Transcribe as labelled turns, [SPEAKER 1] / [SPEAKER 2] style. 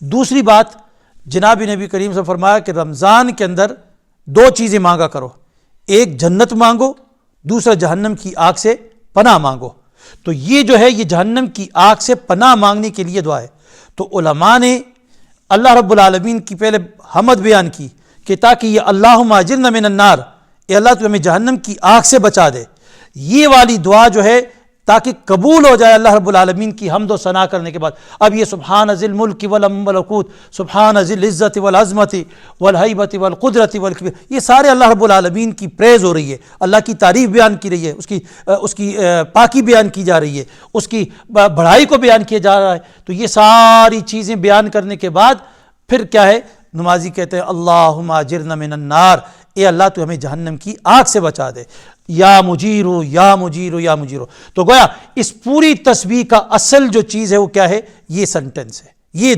[SPEAKER 1] دوسری بات، جناب نبی کریم سے فرمایا کہ رمضان کے اندر 2 چیزیں مانگا کرو، ایک جنت مانگو، دوسرا جہنم کی آگ سے پناہ مانگو۔ تو یہ جو ہے یہ جہنم کی آگ سے پناہ مانگنے کے لیے دعا ہے۔ تو علماء نے اللہ رب العالمین کی پہلے حمد بیان کی کہ تاکہ یہ اللہم اجرنا من النار، اے اللہ تو ہمیں جہنم کی آگ سے بچا دے، یہ والی دعا جو ہے تاکہ قبول ہو جائے اللہ رب العالمین کی حمد و ثنا کرنے کے بعد۔ اب یہ سبحان ذی الملک والملکوت، سبحان ذی العزت والعظمت والہیبت والقدرت والکبریاء، یہ سارے اللہ رب العالمین کی پریز ہو رہی ہے، اللہ کی تعریف بیان کی رہی ہے، اس کی پاکی بیان کی جا رہی ہے، اس کی بڑائی کو بیان کیا جا رہا ہے۔ تو یہ ساری چیزیں بیان کرنے کے بعد پھر کیا ہے، نمازی کہتے ہیں اللہم اجرنا من النار، اے اللہ تو ہمیں جہنم کی آگ سے بچا دے، یا مجیرو یا مجیرو یا مجیرو۔ تو گویا اس پوری تسبیح کا اصل جو چیز ہے وہ کیا ہے، یہ سنٹنس ہے، یہ